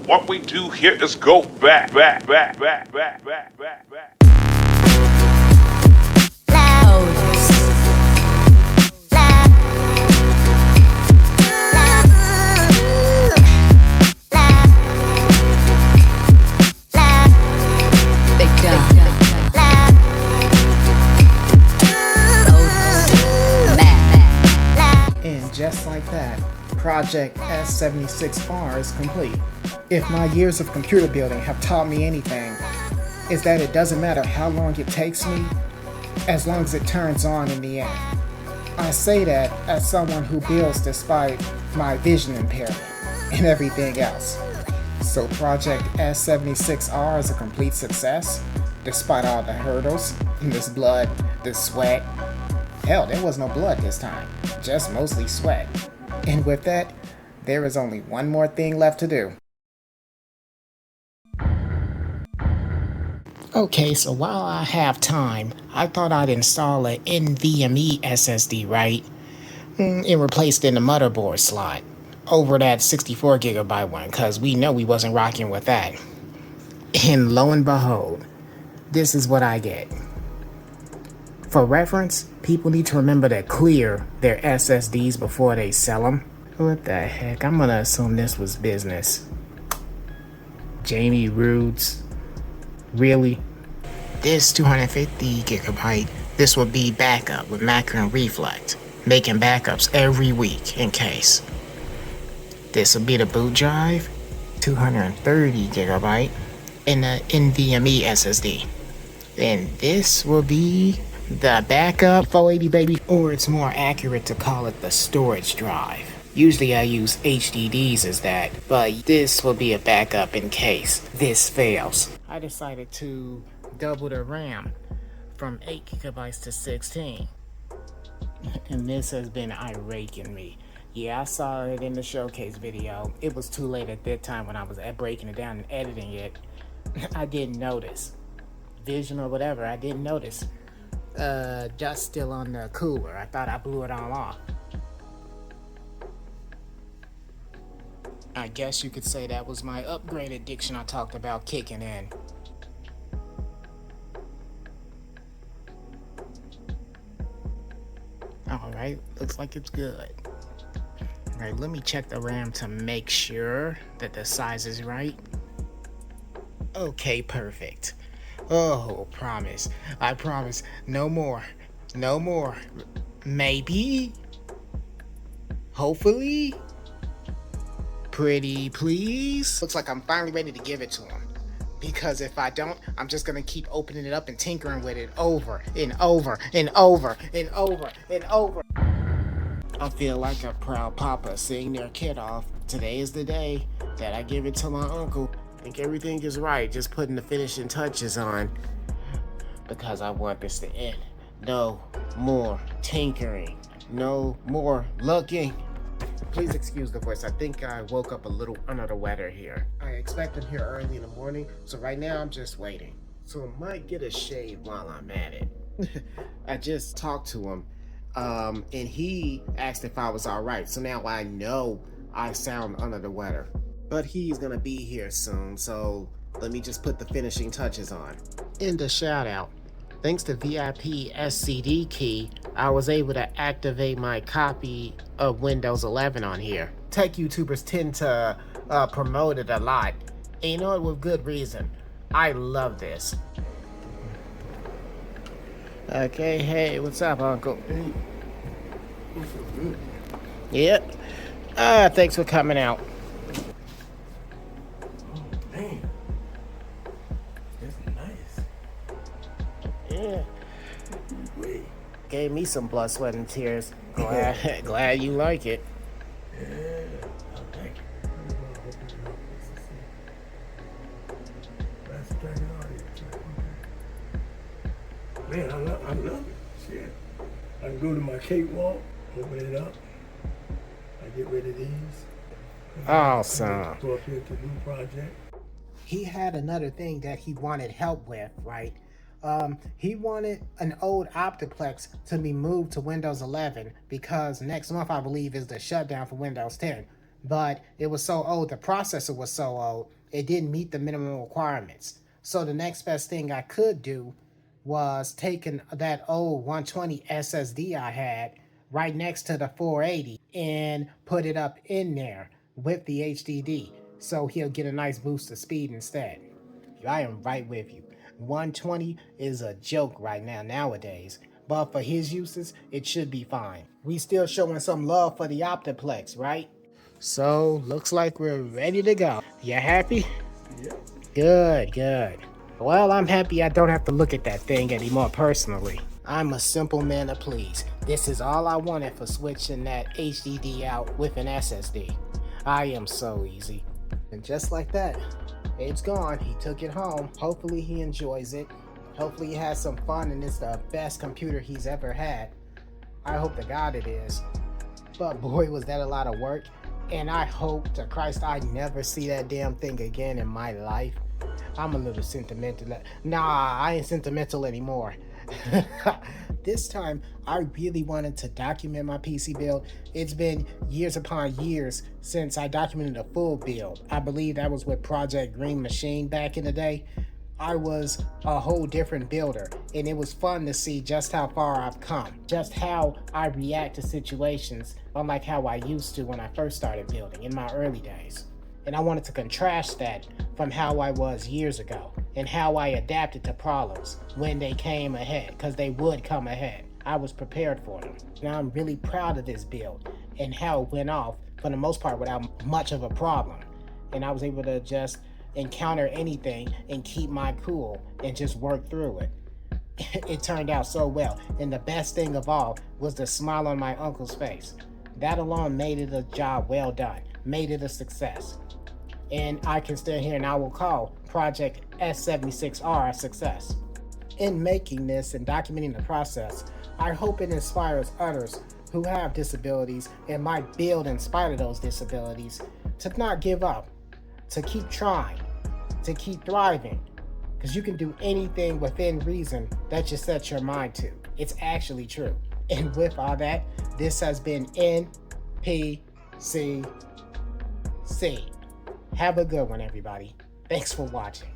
What we do here is go back. And just like that, Project S76R is complete. If my years of computer building have taught me anything, is that it doesn't matter how long it takes me, as long as it turns on in the end. I say that as someone who builds despite my vision impairment and everything else. So Project S76R is a complete success, despite all the hurdles, this blood, this sweat. Hell, there was no blood this time, just mostly sweat. And with that, there is only one more thing left to do. Okay, so while I have time, I thought I'd install an NVMe SSD, right? And replace it in the motherboard slot over that 64GB one, because we know we wasn't rocking with that. And lo and behold, this is what I get. For reference, people need to remember to clear their SSDs before they sell them. What the heck? I'm gonna assume this was business. Jamie Roods. Really? This 250GB, this will be backup with macro and reflect, making backups every week in case. This will be the boot drive, 230GB, and the NVMe SSD. And this will be the backup 480 baby, or it's more accurate to call it the storage drive. Usually I use HDDs as that, but this will be a backup in case this fails. I decided to double the RAM from 8GB to 16. And this has been irate me. Yeah, I saw it in the showcase video. It was too late at that time when I was breaking it down and editing it. I didn't notice. Vision or whatever, I didn't notice. Dust still on the cooler. I thought I blew it all off. I guess you could say that was my upgrade addiction I talked about kicking in. Alright, looks like it's good. Alright, let me check the RAM to make sure that the size is right. Okay, perfect. Oh, promise. I promise. No more. No more. Maybe. Hopefully. Pretty please. Looks like I'm finally ready to give it to him. Because if I don't, I'm just gonna keep opening it up and tinkering with it over and over and over and over and over. I feel like a proud papa seeing their kid off. Today is the day that I give it to my uncle. I think everything is right, just putting the finishing touches on. Because I want this to end. No more tinkering. No more looking. Please excuse the voice. I think I woke up a little under the weather here. I expect him here early in the morning, so right now I'm just waiting. So I might get a shave while I'm at it. I just talked to him, and he asked if I was alright. So now I know I sound under the weather. But he's gonna be here soon, so let me just put the finishing touches on. And a shout out. Thanks to VIP SCD key, I was able to activate my copy of Windows 11 on here. Tech YouTubers tend to promote it a lot. And you know what, with good reason. I love this. Okay, hey, what's up, Uncle? Yep. Thanks for coming out. Yeah. Gave me some blood, sweat, and tears. Glad you like it. Yeah. Thank you. That's the Dragon audience. Man, I love it. Shit. I can go to my cakewalk, open it up. I get rid of these. Awesome. Go up here to the new project. He had another thing that he wanted help with, right? He wanted an old optiplex to be moved to Windows 11 because next month, I believe, is the shutdown for Windows 10. but it was so old, the processor was so old, it didn't meet the minimum requirements. So the next best thing I could do was taking that old 120 SSD I had right next to the 480 and put it up in there with the HDD so he'll get a nice boost of speed instead. I am right with you. 120 is a joke right now nowadays, but for his uses, it should be fine. We still showing some love for the optiplex, right? So looks like we're ready to go. You happy? Yeah. Good, good. Well, I'm happy I don't have to look at that thing anymore personally. I'm a simple man to please. This is all I wanted for switching that HDD out with an SSD. I am so easy. And just like that, it's gone. He took it home. Hopefully he enjoys it. Hopefully he has some fun and it's the best computer he's ever had. I hope to God it is. But boy, was that a lot of work. And I hope to Christ I never see that damn thing again in my life. I'm a little sentimental. Nah, I ain't sentimental anymore. This time, I really wanted to document my PC build. It's been years upon years since I documented a full build. I believe that was with Project Green Machine back in the day. I was a whole different builder, and it was fun to see just how far I've come, just how I react to situations, unlike how I used to when I first started building in my early days. And I wanted to contrast that from how I was years ago and how I adapted to problems when they came ahead, because they would come ahead. I was prepared for them. Now I'm really proud of this build and how it went off for the most part without much of a problem. And I was able to just encounter anything and keep my cool and just work through it. It turned out so well. And the best thing of all was the smile on my uncle's face. That alone made it a job well done, made it a success. And I can stand here and I will call Project S76R a success. In making this and documenting the process, I hope it inspires others who have disabilities and might build in spite of those disabilities to not give up, to keep trying, to keep thriving, because you can do anything within reason that you set your mind to. It's actually true. And with all that, this has been NPCC. Have a good one, everybody. Thanks for watching.